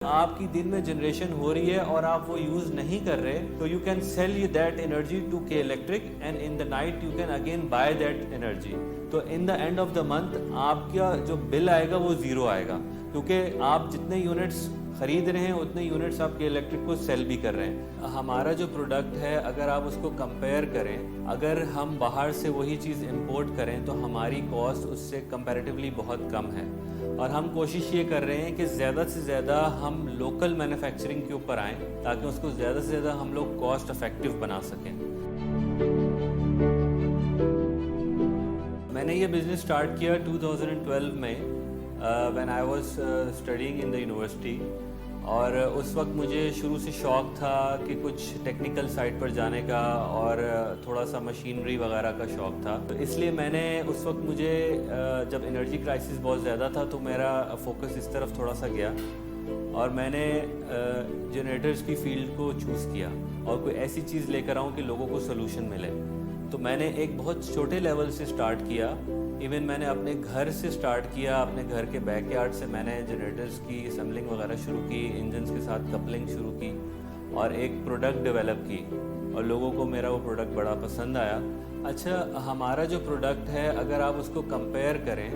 आपकी दिन में जनरेशन हो रही है और आप वो यूज़ नहीं कर रहे, तो you can sell you that energy to K electric and in the night you can again buy that energy. तो in the end of the month आपका जो बिल आएगा वो ज़ीरो आएगा, क्योंकि आप जितने यूनिट्स खरीद रहे हैं उतने यूनिट्स आप के इलेक्ट्रिक को सेल भी कर रहे हैं। हमारा जो प्रोडक्ट है अगर आप उसको कंपेयर करें, अगर हम बाहर से वही चीज़ इंपोर्ट करें तो हमारी कॉस्ट उससे कंपैरेटिवली बहुत कम है। और हम कोशिश ये कर रहे हैं कि ज़्यादा से ज़्यादा हम लोकल मैन्युफैक्चरिंग के ऊपर आएँ ताकि उसको ज़्यादा से ज़्यादा हम लोग कॉस्ट इफ़ेक्टिव बना सकें। मैंने ये बिज़नेस स्टार्ट किया 2012 में when I was studying in the university. और उस वक्त मुझे शुरू से शौक़ था कि कुछ टेक्निकल साइड पर जाने का और थोड़ा सा मशीनरी वगैरह का शौक़ था। तो इसलिए मैंने उस वक्त मुझे जब एनर्जी क्राइसिस बहुत ज़्यादा था तो मेरा फोकस इस तरफ थोड़ा सा गया और मैंने जनरेटर्स की फील्ड को चूज़ किया और कोई ऐसी चीज़ लेकर आऊँ कि लोगों को सोल्यूशन मिले। तो मैंने एक बहुत छोटे लेवल से स्टार्ट किया। इवन मैंने अपने घर से स्टार्ट किया, अपने घर के बैकयार्ड से मैंने जनरेटर्स की असेंबलिंग वगैरह शुरू की, इंजन्स के साथ कपलिंग शुरू की और एक प्रोडक्ट डेवलप की और लोगों को मेरा वो प्रोडक्ट बड़ा पसंद आया। अच्छा, हमारा जो प्रोडक्ट है अगर आप उसको कंपेयर करें,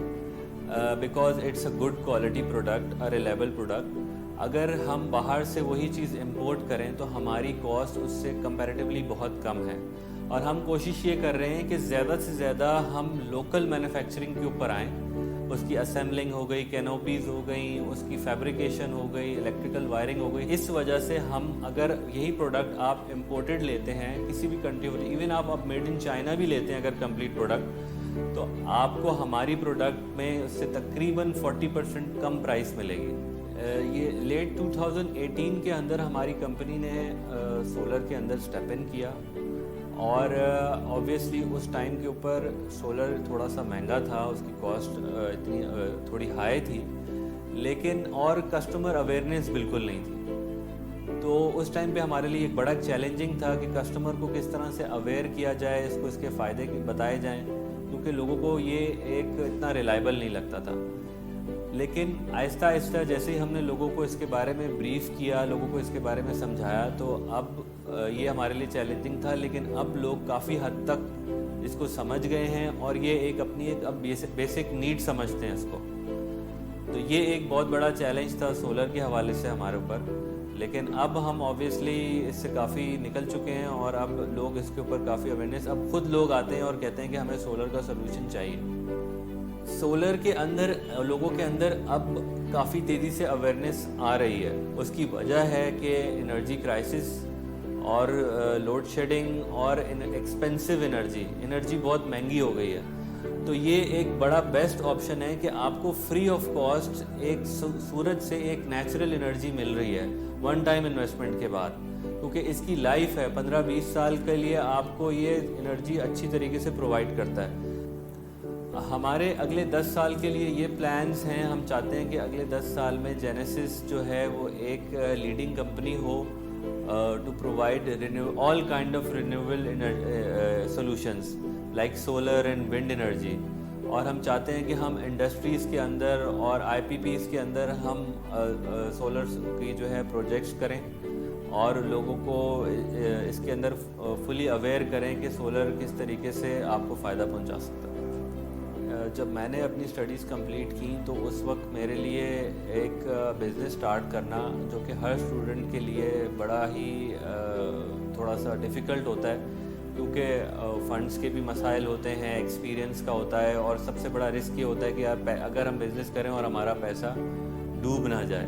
because it's a good quality product, a reliable product, अगर हम बाहर से वही चीज़ इंपोर्ट करें तो हमारी कॉस्ट उससे कंपैरेटिवली बहुत कम है। और हम कोशिश ये कर रहे हैं कि ज़्यादा से ज़्यादा हम लोकल मैन्युफैक्चरिंग के ऊपर आएँ। उसकी असेंबलिंग हो गई, कैनोपीज़ हो गई, उसकी फैब्रिकेशन हो गई, इलेक्ट्रिकल वायरिंग हो गई। इस वजह से हम अगर यही प्रोडक्ट आप इम्पोर्टेड लेते हैं किसी भी कंट्री में, इवन आप मेड इन चाइना भी लेते हैं अगर कंप्लीट प्रोडक्ट, तो आपको हमारी प्रोडक्ट में उससे तकरीबन 40% कम प्राइस मिलेगी। ये लेट 2018 के अंदर हमारी कंपनी ने सोलर के अंदर स्टेप इन किया और ऑब्वियसली उस टाइम के ऊपर सोलर थोड़ा सा महंगा था, उसकी कॉस्ट इतनी थोड़ी हाई थी, लेकिन और कस्टमर अवेयरनेस बिल्कुल नहीं थी। तो उस टाइम पे हमारे लिए एक बड़ा चैलेंजिंग था कि कस्टमर को किस तरह से अवेयर किया जाए, इसके फ़ायदे बताए जाएं, क्योंकि लोगों को ये एक इतना रिलायबल नहीं लगता था। लेकिन आहिस्ता आहिस्ता जैसे ही हमने लोगों को इसके बारे में ब्रीफ़ किया, लोगों को इसके बारे में समझाया, तो अब ये हमारे लिए चैलेंजिंग था, लेकिन अब लोग काफ़ी हद तक इसको समझ गए हैं और ये एक अपनी एक अब बेसिक नीड समझते हैं इसको। तो ये एक बहुत बड़ा चैलेंज था सोलर के हवाले से हमारे ऊपर, लेकिन अब हम ऑब्वियसली इससे काफ़ी निकल चुके हैं और अब लोग इसके ऊपर काफ़ी अवेयरनेस, अब खुद लोग आते हैं और कहते हैं कि हमें सोलर का सोल्यूशन चाहिए। सोलर के अंदर लोगों के अंदर अब काफ़ी तेज़ी से अवेयरनेस आ रही है। उसकी वजह है कि एनर्जी क्राइसिस और लोड शेडिंग और एक्सपेंसिव एनर्जी बहुत महंगी हो गई है। तो ये एक बड़ा बेस्ट ऑप्शन है कि आपको फ्री ऑफ कॉस्ट एक सूरज से एक नेचुरल एनर्जी मिल रही है वन टाइम इन्वेस्टमेंट के बाद, क्योंकि इसकी लाइफ है 15-20 साल के लिए आपको ये एनर्जी अच्छी तरीके से प्रोवाइड करता है। हमारे अगले 10 साल के लिए ये प्लान्स हैं। हम चाहते हैं कि अगले 10 साल में जेनेसिस जो है वो एक लीडिंग कंपनी हो to provide all kind of renewable solutions like solar and wind energy. और हम चाहते हैं कि हम इंडस्ट्रीज़ के अंदर और IPPs के अंदर हम सोलर की जो है प्रोजेक्ट्स करें और लोगों को इसके अंदर फुली अवेयर करें कि सोलर किस तरीके से आपको फ़ायदा पहुंचा सकता है। जब मैंने अपनी स्टडीज़ कंप्लीट की तो उस वक्त मेरे लिए एक बिज़नेस स्टार्ट करना, जो कि हर स्टूडेंट के लिए बड़ा ही थोड़ा सा डिफ़िकल्ट होता है, क्योंकि फ़ंड्स के भी मसाइल होते हैं, एक्सपीरियंस का होता है और सबसे बड़ा रिस्क ये होता है कि यार अगर हम बिज़नेस करें और हमारा पैसा डूब ना जाए।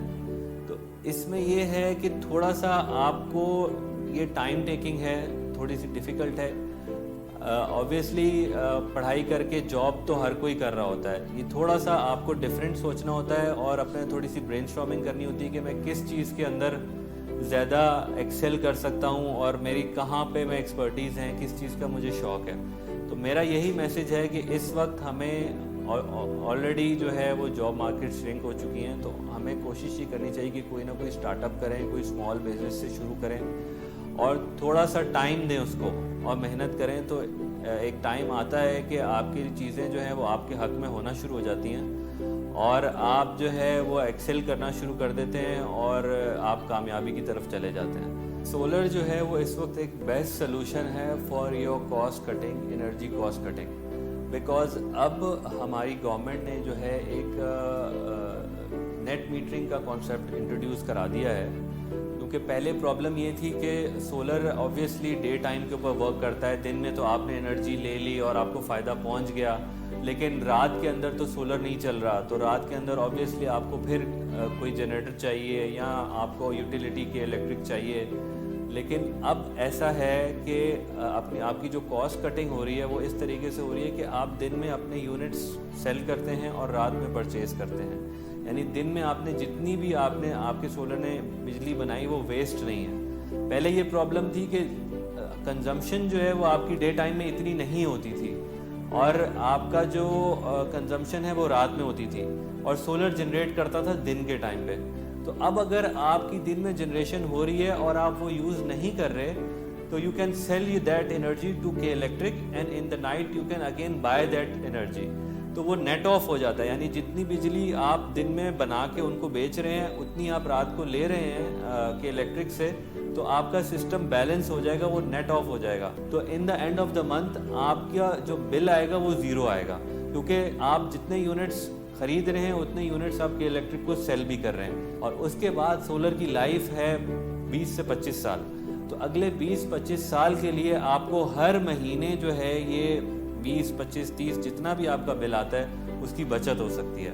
तो इसमें ये है कि थोड़ा सा आपको ये टाइम टेकिंग है, थोड़ी सी डिफ़िकल्ट है। ऑब्वियसली पढ़ाई करके जॉब तो हर कोई कर रहा होता है, ये थोड़ा सा आपको डिफरेंट सोचना होता है और अपने थोड़ी सी ब्रेनस्टॉर्मिंग करनी होती है कि मैं किस चीज़ के अंदर ज़्यादा एक्सेल कर सकता हूँ और मेरी कहाँ पे मैं एक्सपर्टीज़ हैं, किस चीज़ का मुझे शौक़ है। तो मेरा यही मैसेज है कि इस वक्त हमें ऑलरेडी जो है वो जॉब मार्केट श्रिंक हो चुकी हैं, तो हमें कोशिश ये करनी चाहिए कि कोई ना कोई स्टार्टअप करें, कोई स्मॉल बिजनेस से शुरू करें और थोड़ा सा टाइम दें उसको और मेहनत करें। तो एक टाइम आता है कि आपकी चीज़ें जो हैं वो आपके हक में होना शुरू हो जाती हैं और आप जो है वो एक्सेल करना शुरू कर देते हैं और आप कामयाबी की तरफ चले जाते हैं। सोलर जो है वो इस वक्त एक बेस्ट सोल्यूशन है for your cost cutting, energy cost cutting, because अब हमारी गवर्नमेंट ने जो है एक नेट मीटरिंग का कॉन्सेप्ट इंट्रोड्यूस करा दिया है। क्योंकि पहले प्रॉब्लम ये थी कि सोलर ऑब्वियसली डे टाइम के ऊपर वर्क करता है, दिन में तो आपने एनर्जी ले ली और आपको फ़ायदा पहुंच गया, लेकिन रात के अंदर तो सोलर नहीं चल रहा, तो रात के अंदर ऑब्वियसली आपको फिर कोई जनरेटर चाहिए या आपको यूटिलिटी की इलेक्ट्रिक चाहिए। लेकिन अब ऐसा है कि अपनी आपकी जो कॉस्ट कटिंग हो रही है वो इस तरीके से हो रही है कि आप दिन में अपने यूनिट्स सेल करते हैं और रात में परचेज करते हैं। यानी दिन में आपने जितनी भी आपके सोलर ने बिजली बनाई वो वेस्ट नहीं है। पहले ये प्रॉब्लम थी कि कंजम्पशन जो है वो आपकी डे टाइम में इतनी नहीं होती थी और आपका जो कंजम्पशन है वो रात में होती थी और सोलर जनरेट करता था दिन के टाइम पे। तो अब अगर आपकी दिन में जनरेशन हो रही है और आप वो यूज़ नहीं कर रहे, तो you can sell you that energy to K electric and in the night you can again buy that energy. तो वो नेट ऑफ हो जाता है, यानी जितनी बिजली आप दिन में बना के उनको बेच रहे हैं उतनी आप रात को ले रहे हैं के इलेक्ट्रिक से, तो आपका सिस्टम बैलेंस हो जाएगा, वो नेट ऑफ हो जाएगा। तो in the end of the month आपका जो बिल आएगा वो ज़ीरो आएगा, क्योंकि आप जितने यूनिट्स खरीद रहे हैं उतने यूनिट्स आपके इलेक्ट्रिक को सेल भी कर रहे हैं। और उसके बाद सोलर की लाइफ है 20 से 25 साल। तो अगले 20-25 साल के लिए आपको हर महीने जो है ये 20, 25, 30 जितना भी आपका बिल आता है उसकी बचत हो सकती है।